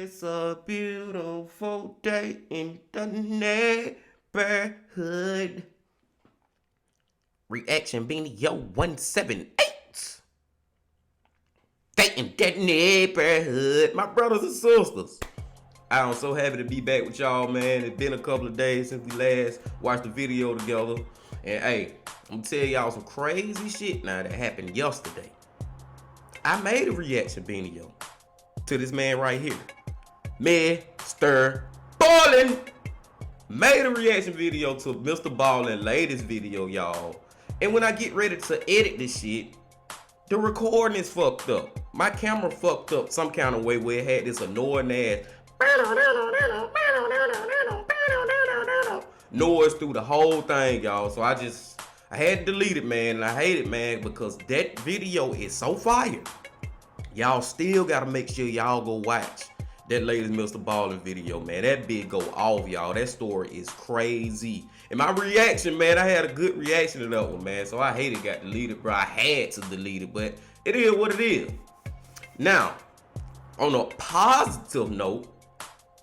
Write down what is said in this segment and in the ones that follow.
It's a beautiful day in the neighborhood. Reaction Beanie Yo 178. Day in the neighborhood. My brothers and sisters, I'm so happy to be back with y'all, man. It's been a couple of days since we last watched the video together. And hey, I'm gonna tell y'all some crazy shit now that happened yesterday. I made a reaction video to this man right here, MrBallen. Made a reaction video to MrBallen latest video, y'all. And when I get ready to edit this shit, the recording is fucked up. My camera fucked up some kind of way where it had this annoying ass noise through the whole thing, y'all. So I had to delete it, man. And I hate it, man, because that video is so fire. Y'all still gotta make sure y'all go watch that latest MrBallen video, man. That bit go off, y'all. That story is crazy. And my reaction, man, I had a good reaction to that one, man. So I hate it got deleted, bro. I had to delete it, but it is what it is. Now, on a positive note,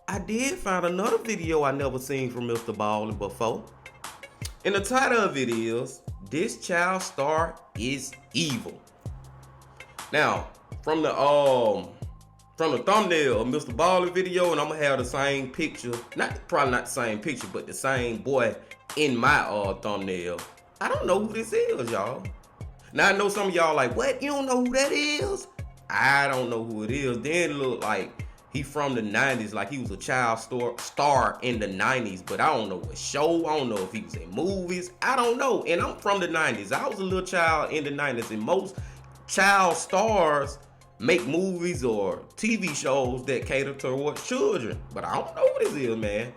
I did find another video I never seen from MrBallen before. And the title of it is, "This Child Star is Evil." Now, from the thumbnail of MrBallen video, and I'm gonna have the same picture, probably not the same picture, but the same boy in my thumbnail. I don't know who this is, y'all. Now I know some of y'all like, what? You don't know who that is? I don't know who it is. Then it look like he from the 90s, like he was a child star in the 90s, but I don't know what show. I don't know if he was in movies. I don't know. And I'm from the 90s. I was a little child in the 90s, and most child stars make movies or TV shows that cater towards children. But I don't know what this is, man.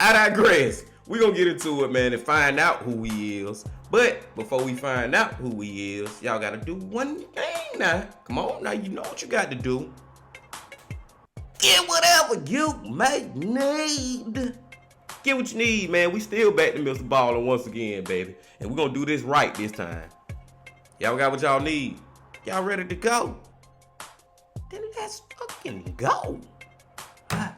I digress. We're gonna get into it, man, and find out who he is. But before we find out who he is, y'all gotta do one thing now. Come on now, you know what you got to do. Get whatever you may need. Get what you need, man. We still back to MrBallen once again, baby. And we're gonna do this right this time. Y'all got what y'all need. Y'all ready to go? Then let's fucking go.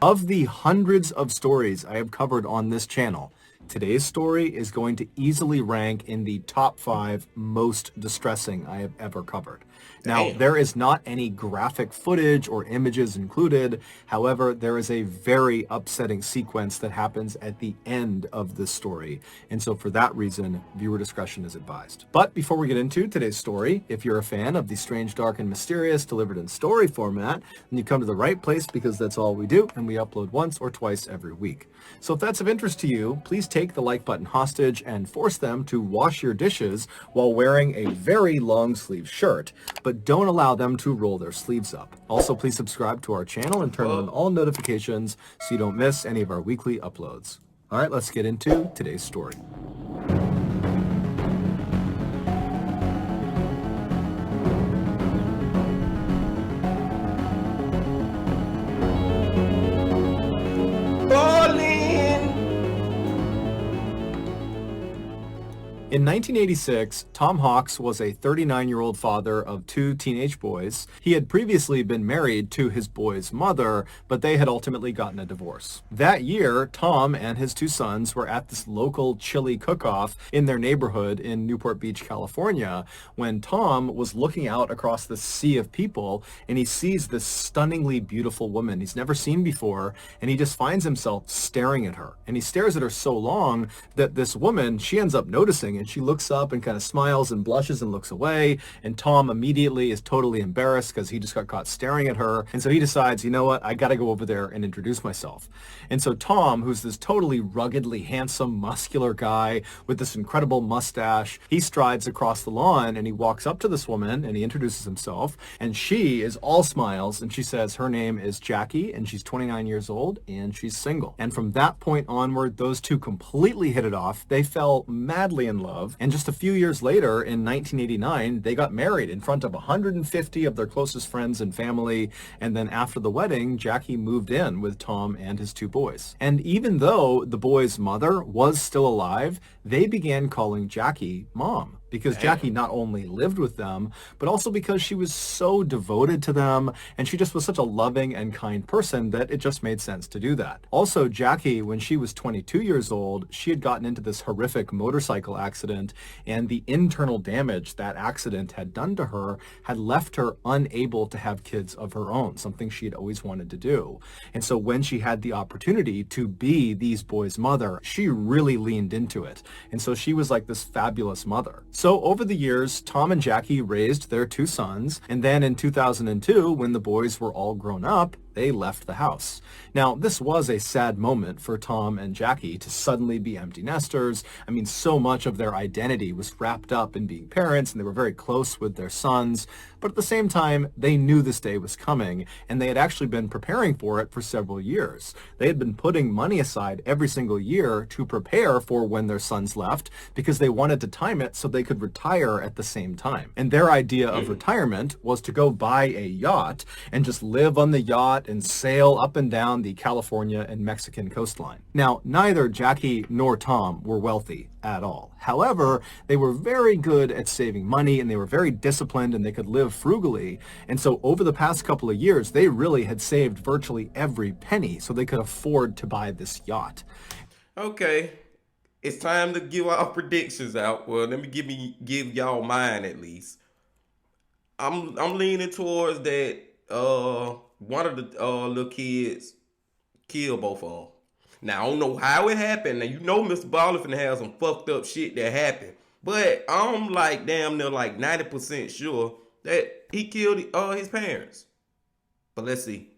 Of the hundreds of stories I have covered on this channel, today's story is going to easily rank in the top 5 most distressing I have ever covered. Now, there is not any graphic footage or images included. However, there is a very upsetting sequence that happens at the end of this story. And so for that reason, viewer discretion is advised. But before we get into today's story, if you're a fan of the strange, dark, and mysterious delivered in story format, then you come to the right place, because that's all we do, and we upload once or twice every week. So if that's of interest to you, please take the like button hostage and force them to wash your dishes while wearing a very long sleeve shirt, but don't allow them to roll their sleeves up. Also, please subscribe to our channel and turn on all notifications so you don't miss any of our weekly uploads. All right, let's get into today's story. In 1986, Tom Hawks was a 39-year-old father of 2 teenage boys. He had previously been married to his boys' mother, but they had ultimately gotten a divorce. That year, Tom and his 2 sons were at this local chili cook-off in their neighborhood in Newport Beach, California, when Tom was looking out across the sea of people, and he sees this stunningly beautiful woman he's never seen before, and he just finds himself staring at her. And he stares at her so long that this woman, she ends up noticing, and And she looks up and kind of smiles and blushes and looks away. And Tom immediately is totally embarrassed because he just got caught staring at her. And so he decides, you know what, I got to go over there and introduce myself. And so Tom, who's this totally ruggedly handsome, muscular guy with this incredible mustache, he strides across the lawn and he walks up to this woman and he introduces himself. And she is all smiles and she says her name is Jackie and she's 29 years old and she's single. And from that point onward, those two completely hit it off. They fell madly in love. And just a few years later, in 1989, they got married in front of 150 of their closest friends and family. And then after the wedding, Jackie moved in with Tom and his two boys. And even though the boys' mother was still alive, they began calling Jackie Mom. Because Jackie not only lived with them, but also because she was so devoted to them, and she just was such a loving and kind person that it just made sense to do that. Also, Jackie, when she was 22 years old, she had gotten into this horrific motorcycle accident, and the internal damage that accident had done to her had left her unable to have kids of her own, something she had always wanted to do. And so when she had the opportunity to be these boys' mother, she really leaned into it. And so she was like this fabulous mother. So over the years, Tom and Jackie raised their two sons, and then in 2002, when the boys were all grown up, they left the house. Now, this was a sad moment for Tom and Jackie to suddenly be empty nesters. I mean, so much of their identity was wrapped up in being parents, and they were very close with their sons. But at the same time, they knew this day was coming, and they had actually been preparing for it for several years. They had been putting money aside every single year to prepare for when their sons left, because they wanted to time it so they could retire at the same time. And their idea of retirement was to go buy a yacht and just live on the yacht and sail up and down the California and Mexican coastline. Now, neither Jackie nor Tom were wealthy at all. However, they were very good at saving money and they were very disciplined and they could live frugally. And so over the past couple of years, they really had saved virtually every penny so they could afford to buy this yacht. Okay, it's time to give our predictions out. Well, let me give y'all mine at least. I'm leaning towards that. One of the little kids killed both of them. Now I don't know how it happened. Now you know MrBallen finna have some fucked up shit that happened, but I'm like damn near like 90% sure that he killed his parents. But let's see.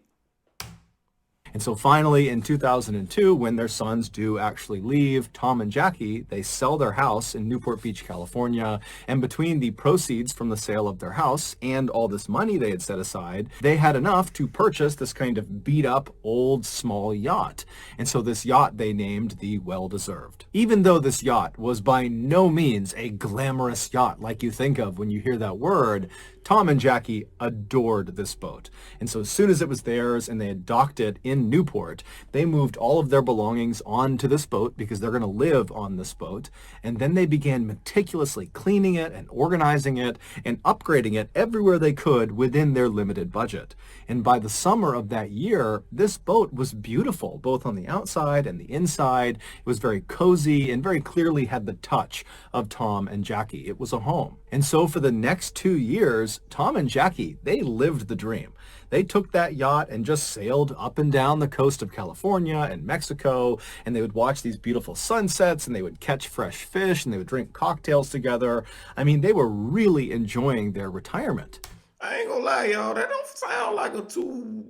And so finally, in 2002, when their sons do actually leave, Tom and Jackie, they sell their house in Newport Beach, California. And between the proceeds from the sale of their house and all this money they had set aside, they had enough to purchase this kind of beat-up, old, small yacht. And so this yacht they named the Well-Deserved. Even though this yacht was by no means a glamorous yacht like you think of when you hear that word, Tom and Jackie adored this boat. And so as soon as it was theirs and they had docked it in Newport, they moved all of their belongings onto this boat because they're going to live on this boat. And then they began meticulously cleaning it and organizing it and upgrading it everywhere they could within their limited budget. And by the summer of that year, this boat was beautiful, both on the outside and the inside. It was very cozy and very clearly had the touch of Tom and Jackie. It was a home. And so for the next 2 years, Tom and Jackie, they lived the dream. They took that yacht and just sailed up and down the coast of California and Mexico, and they would watch these beautiful sunsets, and they would catch fresh fish, and they would drink cocktails together. I mean, they were really enjoying their retirement. I ain't gonna lie, y'all. That don't sound like a too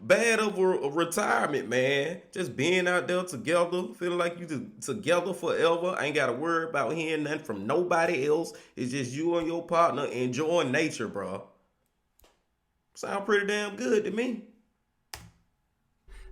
bad of a retirement, man. Just being out there together, feeling like you together forever. Ain't gotta worry about hearing nothing from nobody else. It's just you and your partner enjoying nature, bro. Sound pretty damn good to me.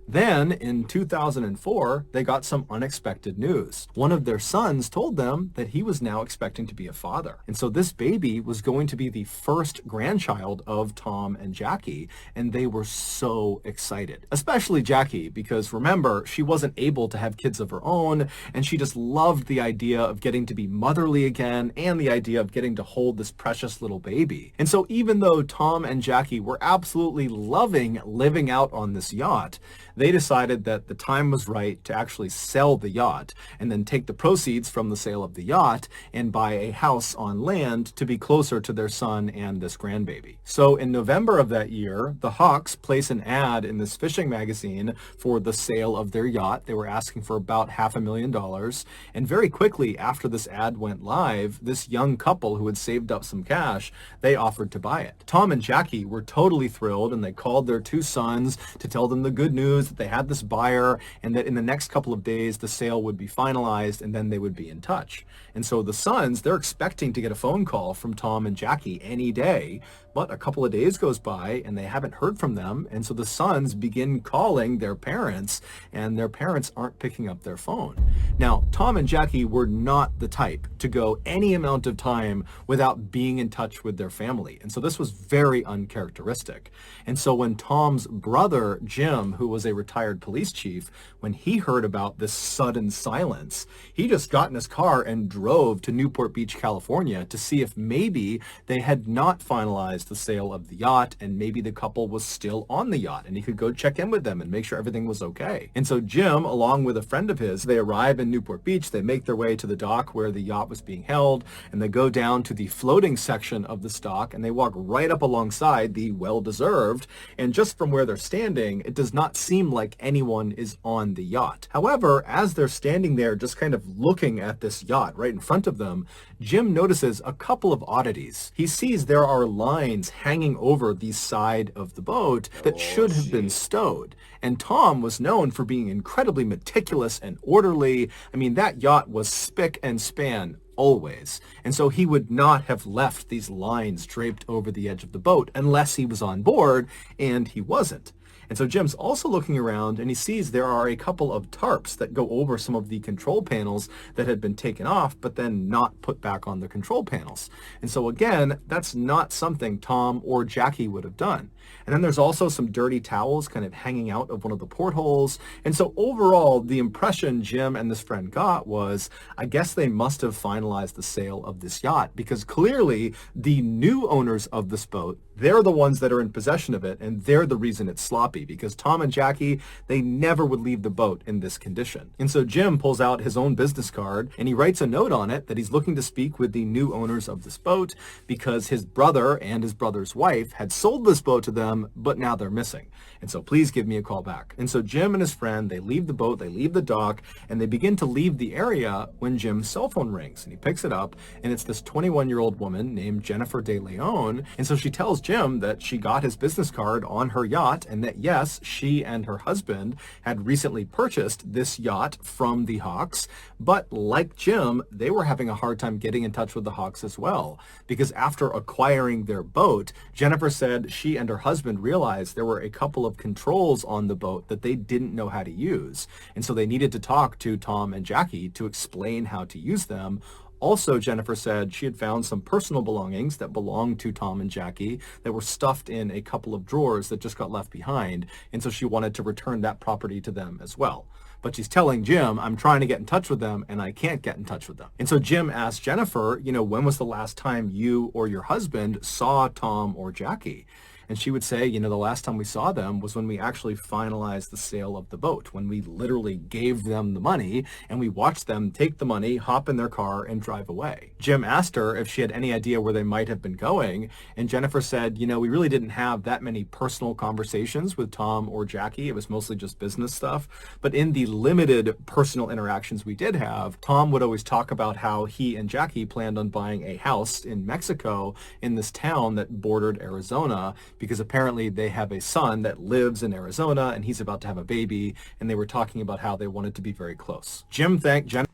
Then, in 2004, they got some unexpected news. One of their sons told them that he was now expecting to be a father. And so this baby was going to be the first grandchild of Tom and Jackie, and they were so excited. Especially Jackie, because remember, she wasn't able to have kids of her own, and she just loved the idea of getting to be motherly again and the idea of getting to hold this precious little baby. And so even though Tom and Jackie were absolutely loving living out on this yacht, they decided that the time was right to actually sell the yacht and then take the proceeds from the sale of the yacht and buy a house on land to be closer to their son and this grandbaby. So in November of that year, the Hawks place an ad in this fishing magazine for the sale of their yacht. They were asking for about $500,000. And very quickly after this ad went live, this young couple who had saved up some cash, they offered to buy it. Tom and Jackie were totally thrilled, and they called their two sons to tell them the good news that they had this buyer and that in the next couple of days the sale would be finalized and then they would be in touch. And so the sons, they're expecting to get a phone call from Tom and Jackie any day, but a couple of days goes by and they haven't heard from them. And so the sons begin calling their parents, and their parents aren't picking up their phone. Now, Tom and Jackie were not the type to go any amount of time without being in touch with their family. And so this was very uncharacteristic. And so when Tom's brother, Jim, who was a retired police chief, when he heard about this sudden silence, he just got in his car and drove to Newport Beach, California to see if maybe they had not finalized the sale of the yacht and maybe the couple was still on the yacht and he could go check in with them and make sure everything was okay. And so Jim, along with a friend of his, they arrive in Newport Beach, they make their way to the dock where the yacht was being held, and they go down to the floating section of the dock and they walk right up alongside the well-deserved, and just from where they're standing, it does not seem like anyone is on the yacht. However, as they're standing there just kind of looking at this yacht right in front of them, Jim notices a couple of oddities. He sees there are lines hanging over the side of the boat that should have been stowed. And Tom was known for being incredibly meticulous and orderly. I mean, that yacht was spick and span always. And so he would not have left these lines draped over the edge of the boat unless he was on board, and he wasn't. And so Jim's also looking around and he sees there are a couple of tarps that go over some of the control panels that had been taken off but then not put back on the control panels. And so again, that's not something Tom or Jackie would have done. And then there's also some dirty towels kind of hanging out of one of the portholes. And so overall, the impression Jim and this friend got was, I guess they must have finalized the sale of this yacht, because clearly the new owners of this boat, they're the ones that are in possession of it, and they're the reason it's sloppy, because Tom and Jackie, they never would leave the boat in this condition. And so Jim pulls out his own business card and he writes a note on it that he's looking to speak with the new owners of this boat because his brother and his brother's wife had sold this boat to them, but now they're missing. And so please give me a call back. And so Jim and his friend, they leave the boat, they leave the dock, and they begin to leave the area when Jim's cell phone rings. And he picks it up, and it's this 21-year-old woman named Jennifer De Leon. And so she tells Jim that she got his business card on her yacht, and that yes, she and her husband had recently purchased this yacht from the Hawks. But like Jim, they were having a hard time getting in touch with the Hawks as well, because after acquiring their boat, Jennifer said she and her husband realized there were a couple of controls on the boat that they didn't know how to use. And so they needed to talk to Tom and Jackie to explain how to use them. Also, Jennifer said she had found some personal belongings that belonged to Tom and Jackie that were stuffed in a couple of drawers that just got left behind. And so she wanted to return that property to them as well. But she's telling Jim, I'm trying to get in touch with them and I can't get in touch with them. And so Jim asked Jennifer, when was the last time you or your husband saw Tom or Jackie? And she would say, the last time we saw them was when we actually finalized the sale of the boat, when we literally gave them the money and we watched them take the money, hop in their car, and drive away. Jim asked her if she had any idea where they might have been going. And Jennifer said, we really didn't have that many personal conversations with Tom or Jackie. It was mostly just business stuff. But in the limited personal interactions we did have, Tom would always talk about how he and Jackie planned on buying a house in Mexico in this town that bordered Arizona, because apparently they have a son that lives in Arizona and he's about to have a baby, and they were talking about how they wanted to be very close. Jim thanked Jennifer.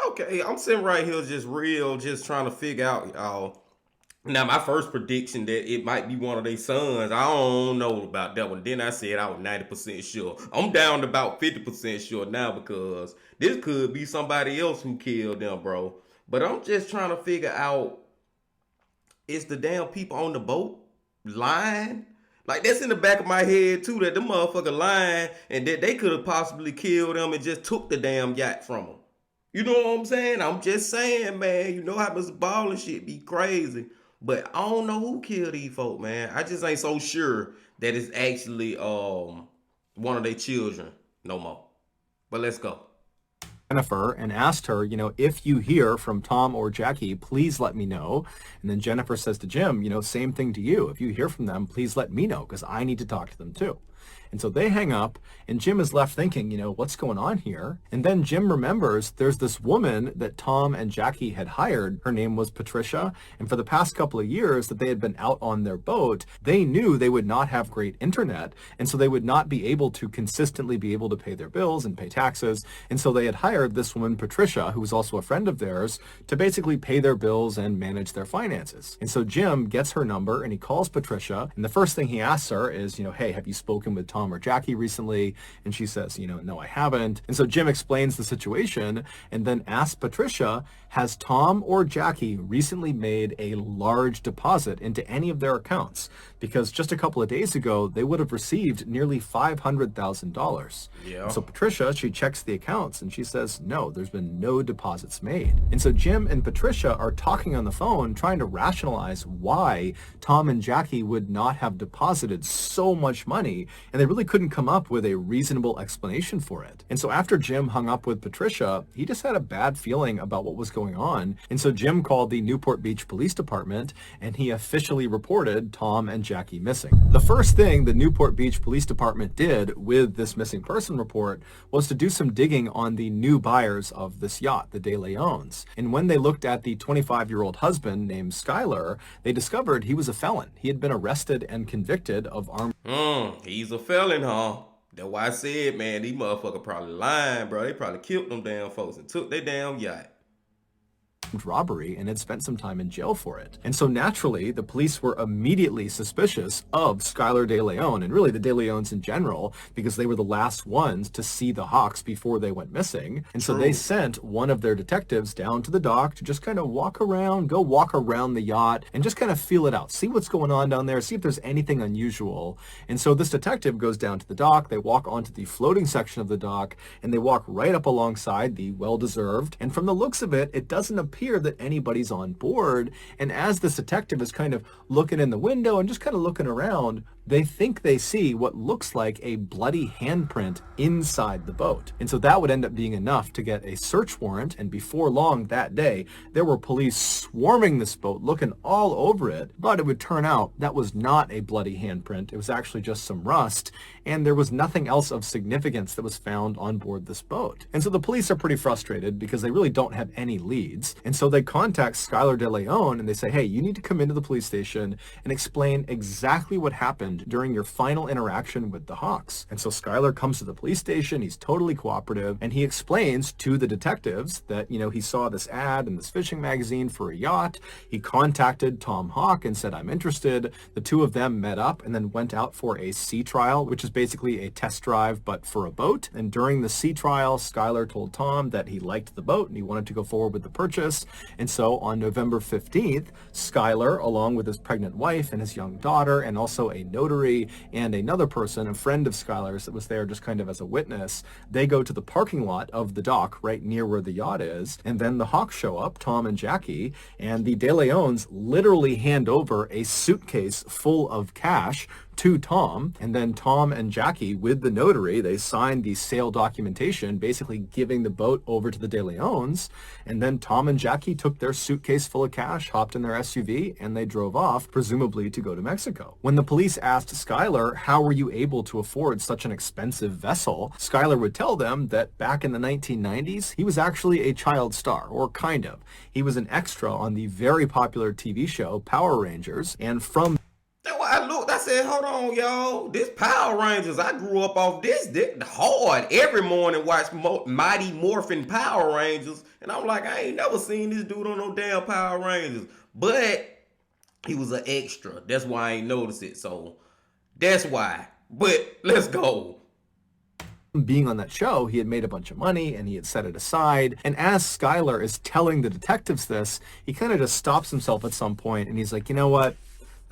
Okay, I'm sitting right here just trying to figure out, y'all. Now, my first prediction that it might be one of their sons, I don't know about that one. Then I said I was 90% sure. I'm down to about 50% sure now, because this could be somebody else who killed them, bro. But I'm just trying to figure out, is the damn people on the boat lying? Like, that's in the back of my head too, that the motherfucker lying and that they could have possibly killed them and just took the damn yacht from them. You know what I'm saying? I'm just saying, man. You know how MrBallen shit be crazy. But I don't know who killed these folk, man. I just ain't so sure that it's actually one of their children no more. But let's go. Jennifer and asked her, if you hear from Tom or Jackie, please let me know. And then Jennifer says to Jim, same thing to you. If you hear from them, please let me know because I need to talk to them too. And so they hang up and Jim is left thinking, what's going on here? And then Jim remembers there's this woman that Tom and Jackie had hired. Her name was Patricia. And for the past couple of years that they had been out on their boat, they knew they would not have great internet. And so they would not be able to consistently be able to pay their bills and pay taxes. And so they had hired this woman, Patricia, who was also a friend of theirs, to basically pay their bills and manage their finances. And so Jim gets her number and he calls Patricia. And the first thing he asks her is, hey, have you spoken with Tom or Jackie recently? And she says, no, I haven't. And so Jim explains the situation and then asks Patricia, has Tom or Jackie recently made a large deposit into any of their accounts? Because just a couple of days ago, they would have received nearly $500,000. Yeah. And so Patricia, she checks the accounts and she says, no, there's been no deposits made. And so Jim and Patricia are talking on the phone, trying to rationalize why Tom and Jackie would not have deposited so much money. And they really couldn't come up with a reasonable explanation for it. And so after Jim hung up with Patricia, he just had a bad feeling about what was going on. And so Jim called the Newport Beach Police Department and he officially reported Tom and Jackie missing. The first thing the Newport Beach Police Department did with this missing person report was to do some digging on the new buyers of this yacht, the De Leons. And when they looked at the 25-year-old husband named Skyler, they discovered he was a felon. He had been arrested and convicted of armed He's a felon, huh? That's why I said, man, these motherfuckers probably lying, bro. They probably killed them damn folks and took their damn yacht. robbery and had spent some time in jail for it. And so naturally, the police were immediately suspicious of Skylar De Leon and really the De Leons in general because they were the last ones to see the Hawks before they went missing. And so they sent one of their detectives down to the dock to just kind of walk around the yacht and just kind of feel it out, see what's going on down there, see if there's anything unusual. And so this detective goes down to the dock, they walk onto the floating section of the dock, and they walk right up alongside the well-deserved. And from the looks of it, it doesn't appear that anybody's on board. And as this detective is kind of looking in the window and just kind of looking around, they think they see what looks like a bloody handprint inside the boat. And so that would end up being enough to get a search warrant. And before long that day, there were police swarming this boat, looking all over it. But it would turn out that was not a bloody handprint. It was actually just some rust. And there was nothing else of significance that was found on board this boat. And so the police are pretty frustrated because they really don't have any leads. And so they contact Skylar De Leon and they say, hey, you need to come into the police station and explain exactly what happened during your final interaction with the Hawks. And so Skylar comes to the police station, he's totally cooperative, and he explains to the detectives that, he saw this ad in this fishing magazine for a yacht. He contacted Tom Hawk and said, I'm interested. The two of them met up and then went out for a sea trial, which is basically a test drive, but for a boat. And during the sea trial, Skylar told Tom that he liked the boat and he wanted to go forward with the purchase. And so on November 15th, Skylar, along with his pregnant wife and his young daughter, and also a notary and another person, a friend of Skylar's that was there just kind of as a witness, they go to the parking lot of the dock right near where the yacht is. And then the Hawks show up, Tom and Jackie, and the De Leons literally hand over a suitcase full of cash to Tom, and then Tom and Jackie with the notary, they signed the sale documentation, basically giving the boat over to the De Leons, and then Tom and Jackie took their suitcase full of cash, hopped in their SUV, and they drove off, presumably to go to Mexico. When the police asked Skylar, how were you able to afford such an expensive vessel, Skylar would tell them that back in the 1990s, he was actually a child star, or kind of. He was an extra on the very popular TV show Power Rangers, and from That's why I looked. I said, hold on, y'all. This Power Rangers, I grew up off this hard. Every morning watch Mighty Morphin Power Rangers. And I'm like, I ain't never seen this dude on no damn Power Rangers. But he was an extra. That's why I ain't noticed it. So that's why. But let's go. Being on that show, he had made a bunch of money and he had set it aside. And as Skylar is telling the detectives this, he kind of just stops himself at some point and he's like, you know what?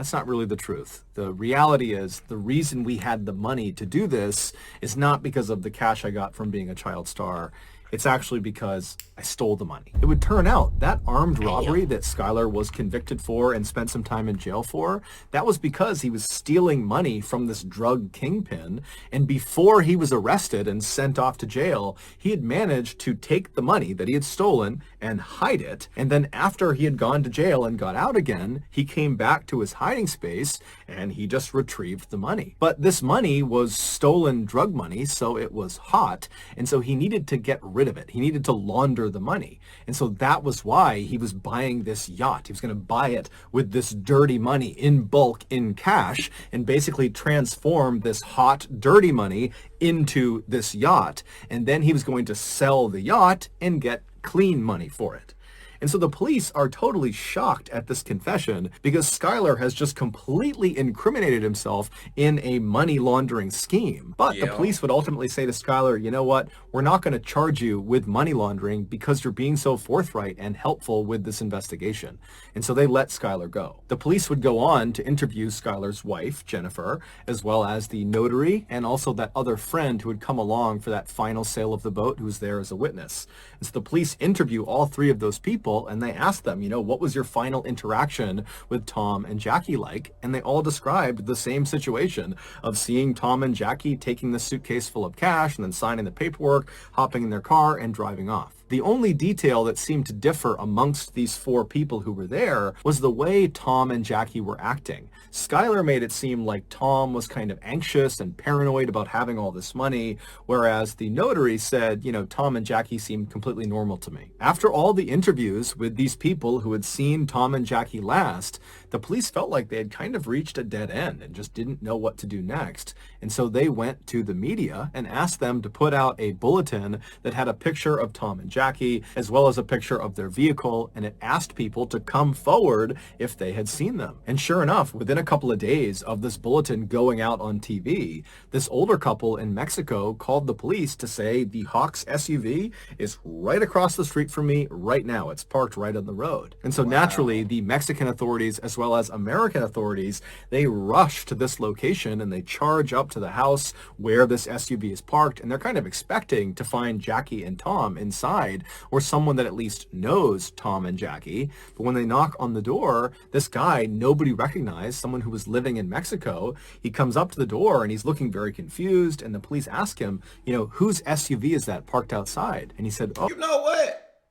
That's not really the truth. The reality is the reason we had the money to do this is not because of the cash I got from being a child star. It's actually because I stole the money. It would turn out that armed robbery that Skylar was convicted for and spent some time in jail for, that was because he was stealing money from this drug kingpin. And before he was arrested and sent off to jail, he had managed to take the money that he had stolen and hide it. And then after he had gone to jail and got out again, he came back to his hiding space and he just retrieved the money. But this money was stolen drug money, so it was hot. And so he needed to get rid of it. He needed to launder the money. And so that was why he was buying this yacht. He was going to buy it with this dirty money in bulk, in cash, and basically transform this hot, dirty money into this yacht. And then he was going to sell the yacht and get clean money for it. And so the police are totally shocked at this confession because Skylar has just completely incriminated himself in a money laundering scheme. But the police would ultimately say to Skylar, you know what, we're not going to charge you with money laundering because you're being so forthright and helpful with this investigation. And so they let Skylar go. The police would go on to interview Skylar's wife, Jennifer, as well as the notary and also that other friend who had come along for that final sale of the boat who was there as a witness. And so the police interview all three of those people and they asked them, you know, what was your final interaction with Tom and Jackie like? And they all described the same situation of seeing Tom and Jackie taking the suitcase full of cash and then signing the paperwork, hopping in their car and driving off. The only detail that seemed to differ amongst these four people who were there was the way Tom and Jackie were acting. Skylar made it seem like Tom was kind of anxious and paranoid about having all this money, whereas the notary said, you know, Tom and Jackie seemed completely normal to me. After all the interviews with these people who had seen Tom and Jackie last, the police felt like they had kind of reached a dead end and just didn't know what to do next. And so they went to the media and asked them to put out a bulletin that had a picture of Tom and Jackie, as well as a picture of their vehicle, and it asked people to come forward if they had seen them. And sure enough, within a couple of days of this bulletin going out on TV, this older couple in Mexico called the police to say the Hawks SUV is right across the street from me right now. It's parked right on the road. And so naturally, the Mexican authorities, as well as American authorities, they rush to this location and they charge up to the house where this SUV is parked, and they're kind of expecting to find Jackie and Tom inside, or someone that at least knows Tom and Jackie. But when they knock on the door, this guy nobody recognized, someone who was living in Mexico, he comes up to the door and he's looking very confused, and the police ask him, you know, whose SUV is that parked outside? And he said, oh, you know what?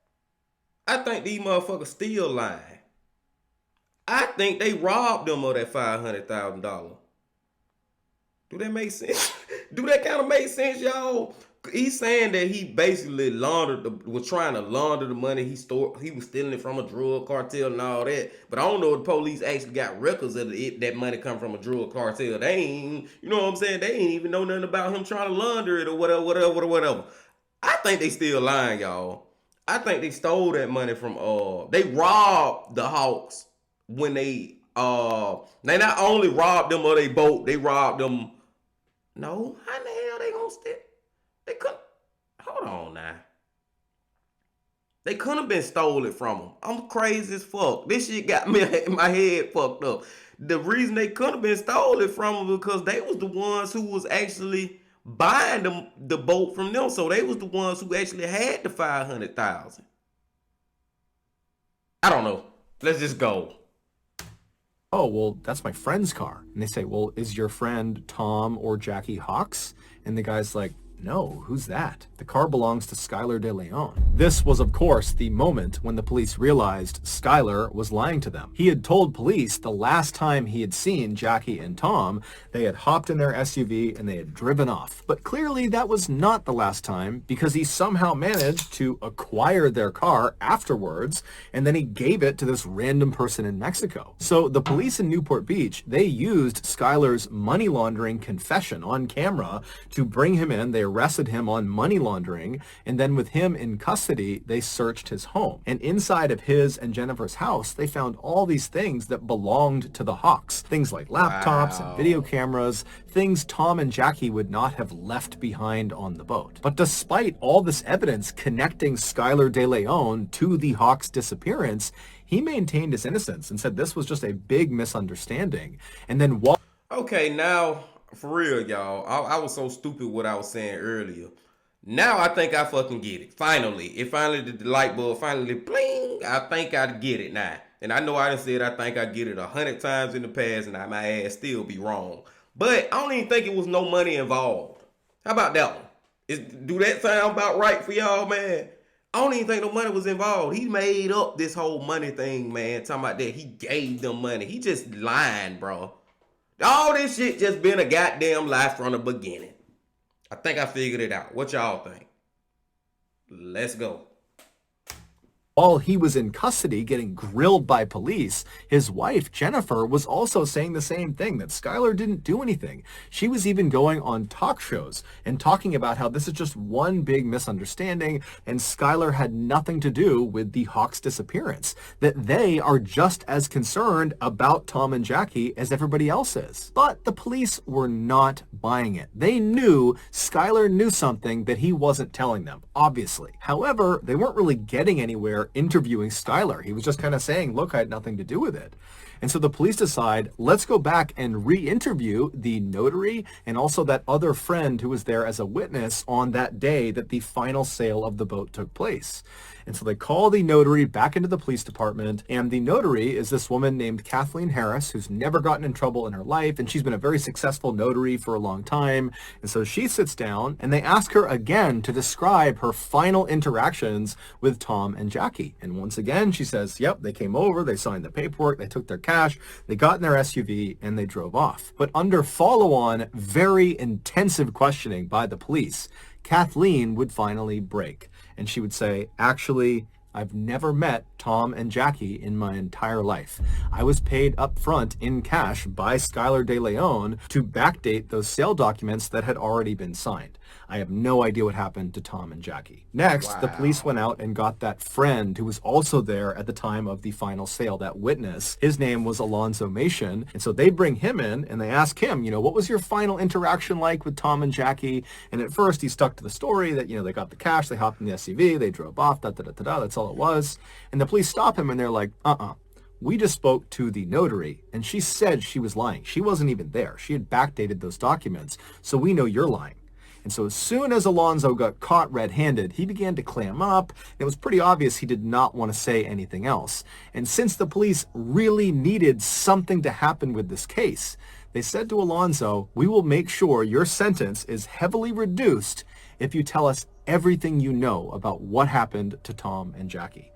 I think these motherfuckers still lying. I think they robbed them of that $500,000. Do that make sense? Do that kind of make sense, y'all? He's saying that he basically was trying to launder the money he stored. He was stealing it from a drug cartel and all that. But I don't know if the police actually got records of that money come from a drug cartel. They ain't, you know what I'm saying? They ain't even know nothing about him trying to launder it or whatever. I think they still lying, y'all. I think they stole that money from, they robbed the Hawks when they not only robbed them of their boat, they robbed them. No, how in the hell they gonna steal? They couldn't. Hold on now. They couldn't have been stolen from them. I'm crazy as fuck. This shit got me my head fucked up. The reason they couldn't have been stolen from them because they was the ones who was actually buying the boat from them. So they was the ones who actually had the $500,000. I don't know. Let's just go. oh, well, that's my friend's car. And they say, well, is your friend Tom or Jackie Hawks? And the guy's like, no, who's that? The car belongs to Skylar De Leon. This was, of course, the moment when the police realized Skylar was lying to them. He had told police the last time he had seen Jackie and Tom, they had hopped in their SUV and they had driven off. But clearly that was not the last time because he somehow managed to acquire their car afterwards, and then he gave it to this random person in Mexico. So the police in Newport Beach, they used Skylar's money laundering confession on camera to bring him in. They arrested him on money laundering, and then with him in custody, they searched his home. And inside of his and Jennifer's house, they found all these things that belonged to the Hawks. Things like laptops and video cameras, things Tom and Jackie would not have left behind on the boat. But despite all this evidence connecting Skylar De Leon to the Hawks' disappearance, he maintained his innocence and said this was just a big misunderstanding. And then Okay, now for real, y'all. I was so stupid what I was saying earlier. Now I think I fucking get it. Finally, the light bulb finally bling. I think I get it now. And I know I done said I think I get it 100 times in the past, and my ass still be wrong. But I don't even think it was no money involved. How about that one? Do that sound about right for y'all, man? I don't even think no money was involved. He made up this whole money thing, man. Talking about that he gave them money. He just lying, bro. All this shit just been a goddamn lie from the beginning. I think I figured it out. What y'all think? Let's go. while he was in custody getting grilled by police, his wife, Jennifer, was also saying the same thing, that Skylar didn't do anything. She was even going on talk shows and talking about how this is just one big misunderstanding and Skylar had nothing to do with the Hawks' disappearance, that they are just as concerned about Tom and Jackie as everybody else is. But the police were not buying it. They knew Skylar knew something that he wasn't telling them, obviously. However, they weren't really getting anywhere interviewing Skylar. He was just kind of saying, look, I had nothing to do with it. And so the police decide, let's go back and re-interview the notary and also that other friend who was there as a witness on that day that the final sale of the boat took place. And so they call the notary back into the police department, and the notary is this woman named Kathleen Harris, who's never gotten in trouble in her life, and she's been a very successful notary for a long time. And so she sits down, and they ask her again to describe her final interactions with Tom and Jackie. And once again, she says, yep, they came over, they signed the paperwork, they took their cash, they got in their SUV, and they drove off. But under follow-on, very intensive questioning by the police, Kathleen would finally break. And she would say, actually, I've never met Tom and Jackie in my entire life. I was paid up front in cash by Skylar De Leon to backdate those sale documents that had already been signed. I have no idea what happened to Tom and Jackie. Next, the police went out and got that friend who was also there at the time of the final sale, that witness. His name was Alonzo Mason. And so they bring him in and they ask him, what was your final interaction like with Tom and Jackie? And at first he stuck to the story that, they got the cash, they hopped in the SUV, they drove off, that's all it was. And the police stop him and they're like, we just spoke to the notary and she said she was lying. She wasn't even there. She had backdated those documents. So we know you're lying. And so as soon as Alonzo got caught red-handed, he began to clam up. It was pretty obvious he did not want to say anything else. And since the police really needed something to happen with this case, they said to Alonzo, we will make sure your sentence is heavily reduced if you tell us everything you know about what happened to Tom and Jackie.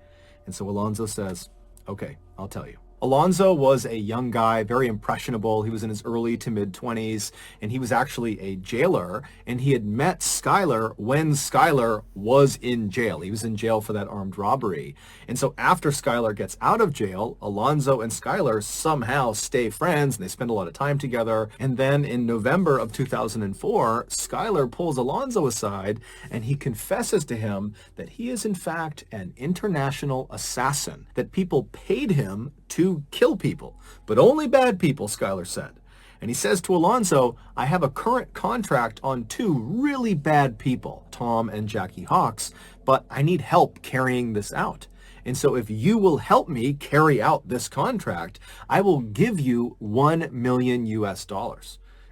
And so Alonzo says, okay, I'll tell you. Alonzo was a young guy, very impressionable. He was in his early to mid-20s, and he was actually a jailer, and he had met Skylar when Skylar was in jail. He was in jail for that armed robbery. And so after Skylar gets out of jail, Alonzo and Skylar somehow stay friends, and they spend a lot of time together. And then in November of 2004, Skylar pulls Alonzo aside, and he confesses to him that he is in fact an international assassin, that people paid him to kill people, but only bad people, Skylar said. And he says to Alonzo, I have a current contract on two really bad people, Tom and Jackie Hawks, but I need help carrying this out. And so if you will help me carry out this contract, I will give you $1 million US.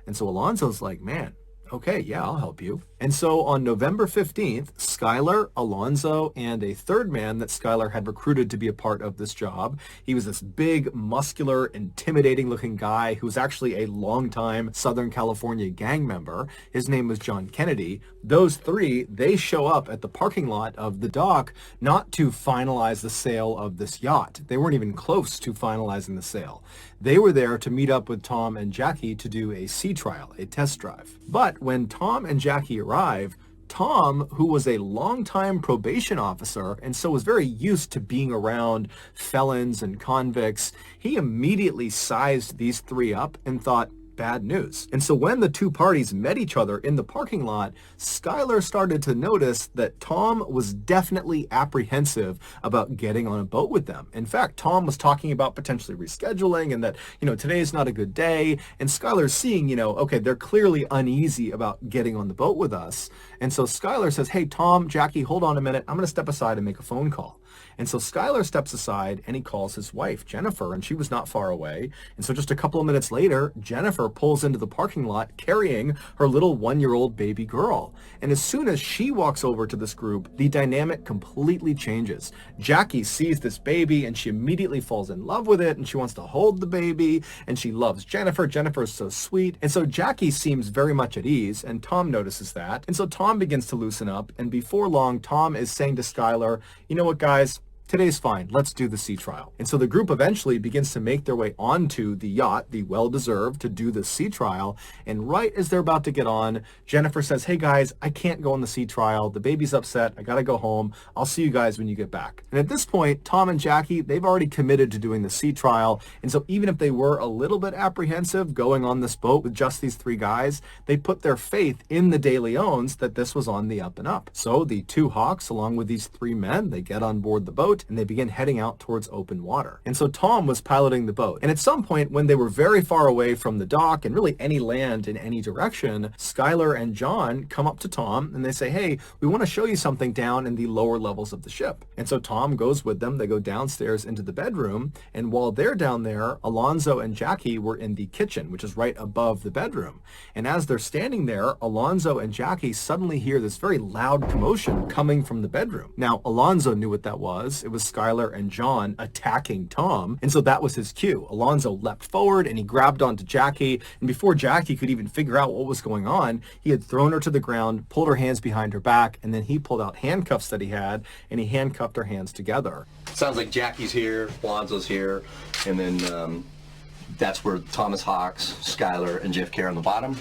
And so Alonzo's like, man, okay, yeah, I'll help you. And so on November 15th, Skylar, Alonzo, and a third man that Skylar had recruited to be a part of this job. He was this big, muscular, intimidating-looking guy who was actually a longtime Southern California gang member. His name was John Kennedy. Those three, they show up at the parking lot of the dock not to finalize the sale of this yacht. They weren't even close to finalizing the sale. They were there to meet up with Tom and Jackie to do a sea trial, a test drive. But when Tom and Jackie arrive, Tom, who was a longtime probation officer and so was very used to being around felons and convicts, he immediately sized these three up and thought, bad news. And so when the two parties met each other in the parking lot, Skylar started to notice that Tom was definitely apprehensive about getting on a boat with them. In fact, Tom was talking about potentially rescheduling and that, today's not a good day. And Skylar's seeing, okay, they're clearly uneasy about getting on the boat with us. And so Skylar says, hey, Tom, Jackie, hold on a minute. I'm going to step aside and make a phone call. And so Skylar steps aside and he calls his wife, Jennifer, and she was not far away. And so just a couple of minutes later, Jennifer pulls into the parking lot carrying her little 1-year-old baby girl. And as soon as she walks over to this group, the dynamic completely changes. Jackie sees this baby and she immediately falls in love with it and she wants to hold the baby and she loves Jennifer. Jennifer is so sweet. And so Jackie seems very much at ease and Tom notices that. And so Tom begins to loosen up, and before long, Tom is saying to Skylar, you know what, guys? Today's fine. Let's do the sea trial. And so the group eventually begins to make their way onto the yacht, the well-deserved, to do the sea trial. And right as they're about to get on, Jennifer says, hey guys, I can't go on the sea trial. The baby's upset. I gotta go home. I'll see you guys when you get back. And at this point, Tom and Jackie, they've already committed to doing the sea trial. And so even if they were a little bit apprehensive going on this boat with just these three guys, they put their faith in the De Leons that this was on the up and up. So the two Hawks, along with these three men, they get on board the boat and they begin heading out towards open water. And so Tom was piloting the boat. And at some point when they were very far away from the dock and really any land in any direction, Skylar and John come up to Tom and they say, hey, we want to show you something down in the lower levels of the ship. And so Tom goes with them. They go downstairs into the bedroom. And while they're down there, Alonzo and Jackie were in the kitchen, which is right above the bedroom. And as they're standing there, Alonzo and Jackie suddenly hear this very loud commotion coming from the bedroom. Now, Alonzo knew what that was. It was Skylar and John attacking Tom. And so that was his cue. Alonzo leapt forward and he grabbed onto Jackie. And before Jackie could even figure out what was going on, he had thrown her to the ground, pulled her hands behind her back, and then he pulled out handcuffs that he had and he handcuffed her hands together. Sounds like Jackie's here, Alonzo's here, and then that's where Thomas Hawks, Skylar, and JFK are on the bottom.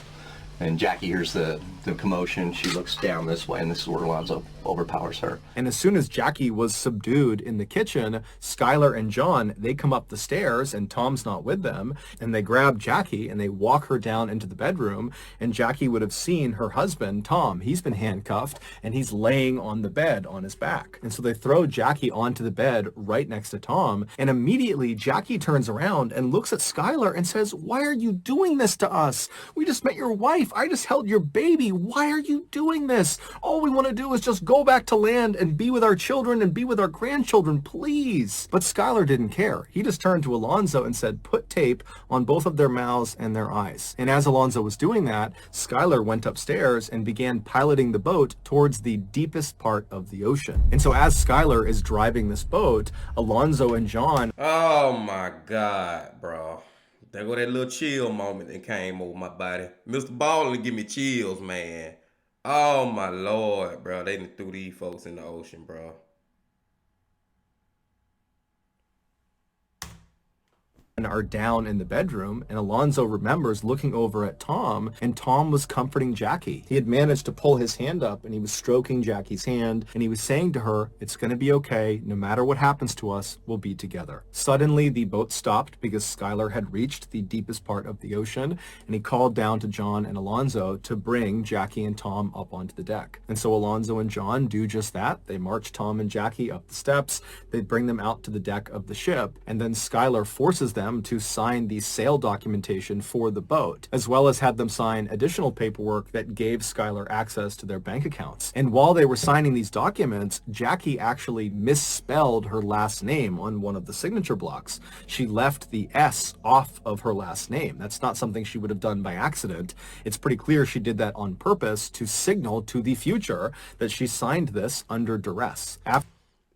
And Jackie hears the commotion. She looks down this way, and this is where Alonzo overpowers her. And as soon as Jackie was subdued in the kitchen, Skylar and John, they come up the stairs, and Tom's not with them, and they grab Jackie, and they walk her down into the bedroom, and Jackie would have seen her husband, Tom. He's been handcuffed, and he's laying on the bed on his back. And so they throw Jackie onto the bed right next to Tom, and immediately Jackie turns around and looks at Skylar and says, why are you doing this to us? We just met your wife. I just held your baby. Why are you doing this? All we want to do is just go back to land and be with our children and be with our grandchildren, please. But Skylar didn't care. He just turned to Alonzo and said, put tape on both of their mouths and their eyes. And as Alonzo was doing that, Skylar went upstairs and began piloting the boat towards the deepest part of the ocean. And so as Skylar is driving this boat, Alonzo and John... Oh my God, bro. There go that little chill moment that came over my body. MrBallen give me chills, man. Oh my Lord, bro. They done threw these folks in the ocean, bro. are down in the bedroom, and Alonzo remembers looking over at Tom, and Tom was comforting Jackie. He had managed to pull his hand up, and he was stroking Jackie's hand, and he was saying to her, it's going to be okay. No matter what happens to us, we'll be together. Suddenly, the boat stopped because Skylar had reached the deepest part of the ocean, and he called down to John and Alonzo to bring Jackie and Tom up onto the deck. And so Alonzo and John do just that. They march Tom and Jackie up the steps. They bring them out to the deck of the ship, and then Skylar forces them to sign the sale documentation for the boat, as well as had them sign additional paperwork that gave Skylar access to their bank accounts. And while they were signing these documents, Jackie actually misspelled her last name on one of the signature blocks. She left the S off of her last name. That's not something she would have done by accident. It's pretty clear she did that on purpose to signal to the future that she signed this under duress.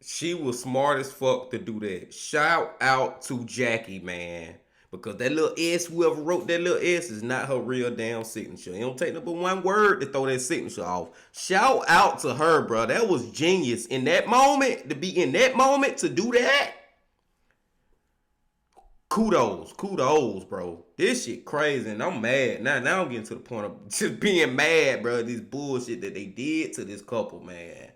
She was smart as fuck to do that. Shout out to Jackie, man. Because that little S, whoever wrote that little S, is not her real damn signature. It don't take no but one word to throw that signature off. Shout out to her, bro. That was genius. In that moment, to be in that moment to do that. Kudos, bro. This shit crazy, and I'm mad. Now I'm getting to the point of just being mad, bro. This bullshit that they did to this couple, man.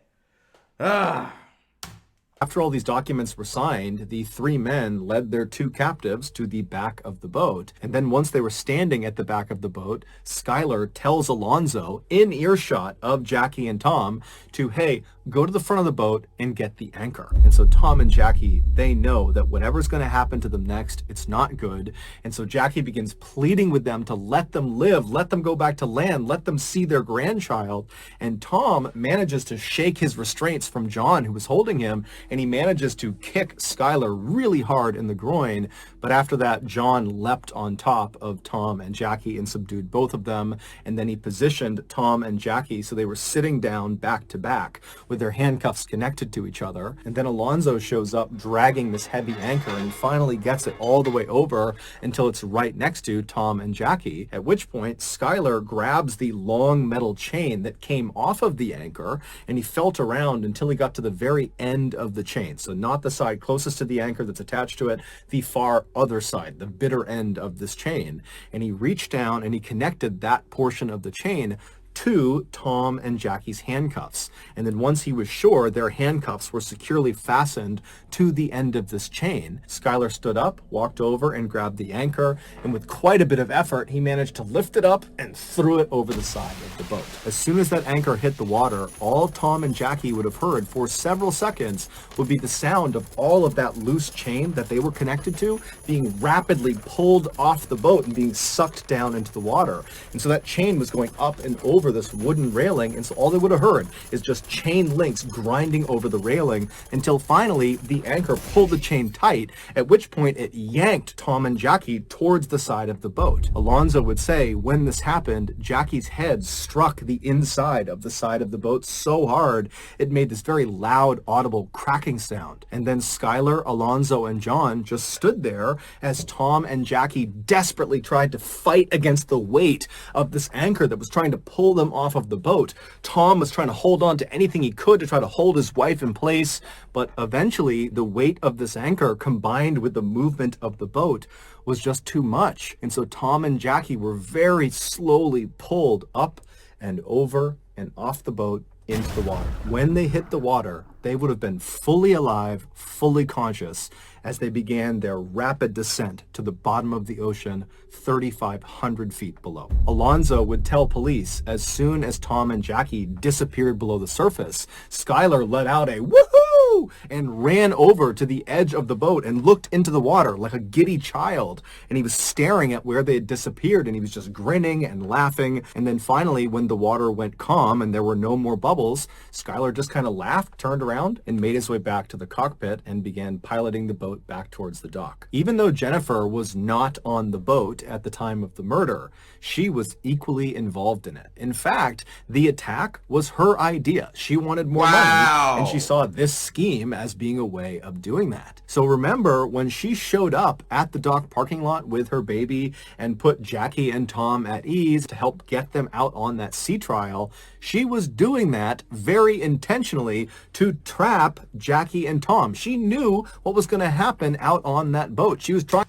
After all these documents were signed, the three men led their two captives to the back of the boat. And then once they were standing at the back of the boat, Skylar tells Alonzo, in earshot of Jackie and Tom, to, hey, go to the front of the boat and get the anchor. And so Tom and Jackie, they know that whatever's going to happen to them next, it's not good. And so Jackie begins pleading with them to let them live, let them go back to land, let them see their grandchild. And Tom manages to shake his restraints from John, who was holding him, and he manages to kick Skylar really hard in the groin. But after that, John leapt on top of Tom and Jackie and subdued both of them. And then he positioned Tom and Jackie so they were sitting down back to back with their handcuffs connected to each other. And then Alonzo shows up dragging this heavy anchor, and he finally gets it all the way over until it's right next to Tom and Jackie, at which point Skylar grabs the long metal chain that came off of the anchor, and he felt around until he got to the very end of the chain. So not the side closest to the anchor that's attached to it, the far other side, the bitter end of this chain. And he reached down and he connected that portion of the chain to Tom and Jackie's handcuffs. And then once he was sure their handcuffs were securely fastened to the end of this chain, Skylar stood up, walked over and grabbed the anchor, and with quite a bit of effort, he managed to lift it up and threw it over the side of the boat. As soon as that anchor hit the water, all Tom and Jackie would have heard for several seconds would be the sound of all of that loose chain that they were connected to being rapidly pulled off the boat and being sucked down into the water. And so that chain was going up and over this wooden railing, and so all they would have heard is just chain links grinding over the railing until finally the anchor pulled the chain tight, at which point it yanked Tom and Jackie towards the side of the boat. Alonzo would say when this happened, Jackie's head struck the inside of the side of the boat so hard it made this very loud, audible cracking sound. And then Skylar, Alonzo, and John just stood there as Tom and Jackie desperately tried to fight against the weight of this anchor that was trying to pull them off of the boat. Tom was trying to hold on to anything he could to try to hold his wife in place, but eventually the weight of this anchor combined with the movement of the boat was just too much. And so Tom and Jackie were very slowly pulled up and over and off the boat into the water. When they hit the water, they would have been fully alive, fully conscious, as they began their rapid descent to the bottom of the ocean, 3,500 feet below. Alonzo would tell police as soon as Tom and Jackie disappeared below the surface, Skylar let out a woohoo and ran over to the edge of the boat and looked into the water like a giddy child. And he was staring at where they had disappeared, and he was just grinning and laughing. And then finally, when the water went calm and there were no more bubbles, Skylar just kind of laughed, turned around, and made his way back to the cockpit and began piloting the boat back towards the dock. Even though Jennifer was not on the boat at the time of the murder, she was equally involved in it. In fact, the attack was her idea. She wanted more money, and she saw this scheme as being a way of doing that. So remember, when she showed up at the dock parking lot with her baby and put Jackie and Tom at ease to help get them out on that sea trial, she was doing that very intentionally to trap Jackie and Tom. She knew what was going to happen out on that boat. She was trying.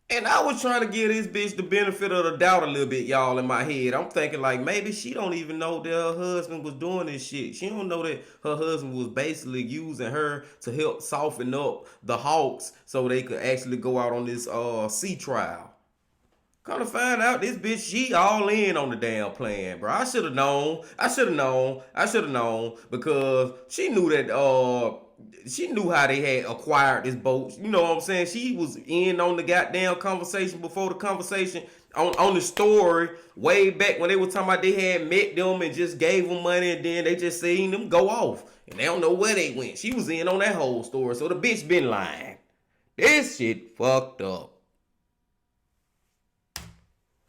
And I was trying to give this bitch the benefit of the doubt a little bit, y'all, in my head. I'm thinking, like, maybe she don't even know that her husband was doing this shit. She don't know that her husband was basically using her to help soften up the Hawks so they could actually go out on this sea trial. Come to find out, this bitch, she all in on the damn plan, bro. I should have known. Because she knew that, she knew how they had acquired this boat. You know what I'm saying? She was in on the goddamn conversation before the conversation on the story way back when they were talking about they had met them and just gave them money, and then they just seen them go off. And they don't know where they went. She was in on that whole story. So the bitch been lying. This shit fucked up.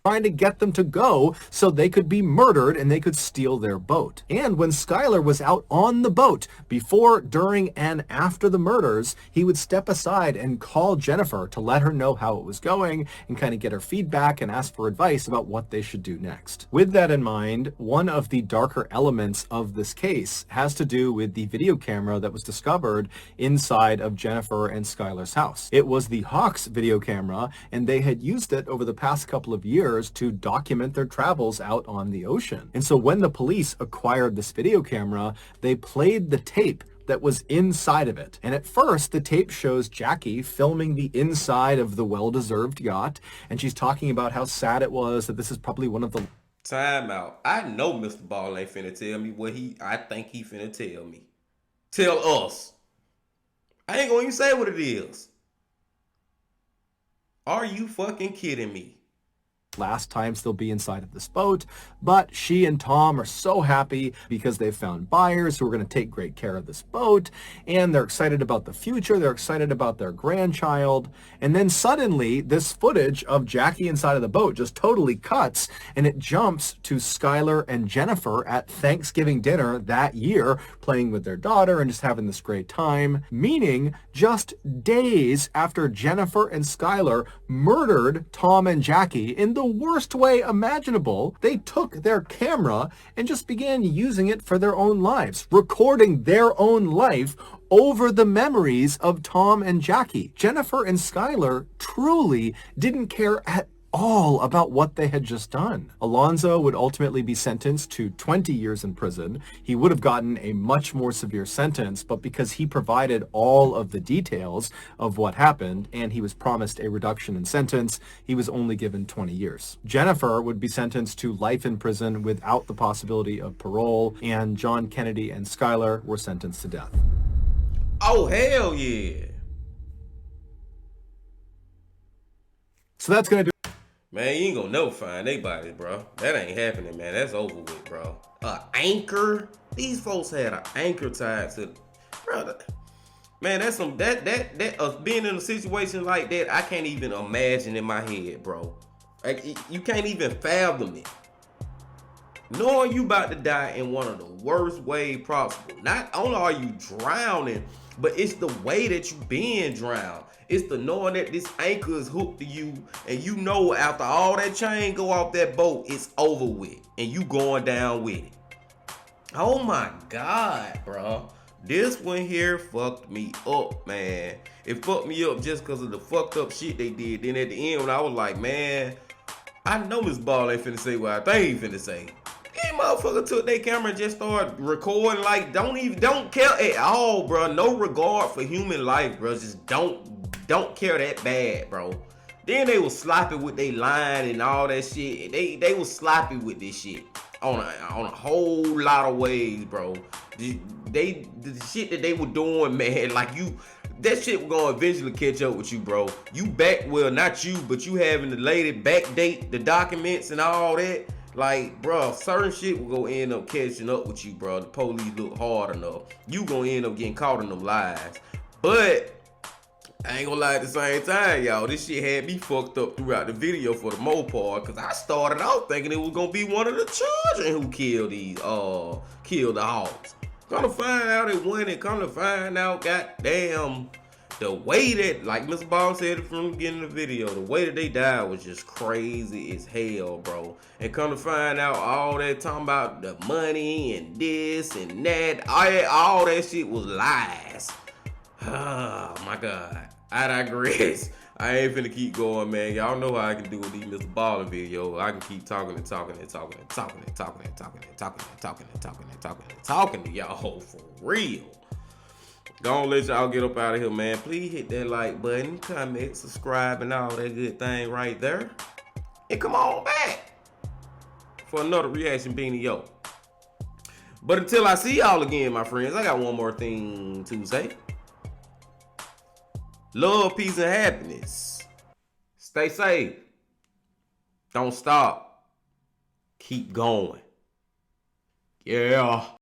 Trying to get them to go so they could be murdered and they could steal their boat. And when Skylar was out on the boat before, during, and after the murders, he would step aside and call Jennifer to let her know how it was going and kind of get her feedback and ask for advice about what they should do next. With that in mind, one of the darker elements of this case has to do with the video camera that was discovered inside of Jennifer and Skylar's house. It was the Hawks video camera, and they had used it over the past couple of years to document their travels out on the ocean. And so when the police acquired this video camera, they played the tape that was inside of it. And at first, the tape shows Jackie filming the inside of the well-deserved yacht, and she's talking about how sad it was, that this is probably one of the... Time out. I know MrBallen ain't finna tell me what I think he finna tell me. Tell us. I ain't gonna even say what it is. Are you fucking kidding me? last times they'll be inside of this boat, but she and Tom are so happy because they've found buyers who are going to take great care of this boat, and they're excited about the future, they're excited about their grandchild, and then suddenly this footage of Jackie inside of the boat just totally cuts, and it jumps to Skylar and Jennifer at Thanksgiving dinner that year, playing with their daughter and just having this great time, meaning just days after Jennifer and Skylar murdered Tom and Jackie in the worst way imaginable, they took their camera and just began using it for their own lives, recording their own life over the memories of Tom and Jackie. Jennifer and Skylar truly didn't care at all about what they had just done. Alonzo would ultimately be sentenced to 20 years in prison. He would have gotten a much more severe sentence, but because he provided all of the details of what happened and he was promised a reduction in sentence, he was only given 20 years. Jennifer would be sentenced to life in prison without the possibility of parole, and John Kennedy and Skylar were sentenced to death. Oh, hell yeah. So that's going to do... Man, you ain't gonna never find they bodies, bro. That ain't happening, man. That's over with, bro. Anchor. These folks had an anchor tied to, bro. Man, that's some being in a situation like that, I can't even imagine in my head, bro. Like, you can't even fathom it. Knowing you about to die in one of the worst ways possible. Not only are you drowning, but it's the way that you being drowned. It's the knowing that this anchor is hooked to you, and you know after all that chain go off that boat, it's over with, and you going down with it. Oh my God, bro. This one here fucked me up, man. It fucked me up just because of the fucked up shit they did. Then at the end, when I was like, man, I know MrBallen ain't finna say what I think he finna say. These motherfuckers took their camera and just started recording, like, don't care at all, bro. No regard for human life, bro. Just don't care that bad, bro. Then they was sloppy with their line and all that shit. They was sloppy with this shit on a whole lot of ways, bro. The shit that they were doing, man, like that shit was gonna eventually catch up with you, bro. You well, not you, but you having the lady backdate the documents and all that. Like, bro, certain shit will go end up catching up with you, bro. The police look hard enough. You gonna end up getting caught in them lies. But I ain't gonna lie, at the same time, y'all, this shit had me fucked up throughout the video for the most part, because I started out thinking it was gonna be one of the children who killed the hogs. Come to find out it wasn't, and come to find out, goddamn, the way that, like MrBallen said from the beginning of the video, the way that they died was just crazy as hell, bro. And come to find out, all that talking about the money and this and that, all that shit was lies. Oh my God, I digress. I ain't finna keep going, man. Y'all know how I can do with these MrBallen videos. I can keep talking to y'all for real. Gonna let y'all get up out of here, man. Please hit that like button, comment, subscribe, and all that good thing right there. And come on back for another reaction video. But until I see y'all again, my friends, I got one more thing to say. Love, peace, and happiness. Stay safe. Don't stop. Keep going. Yeah.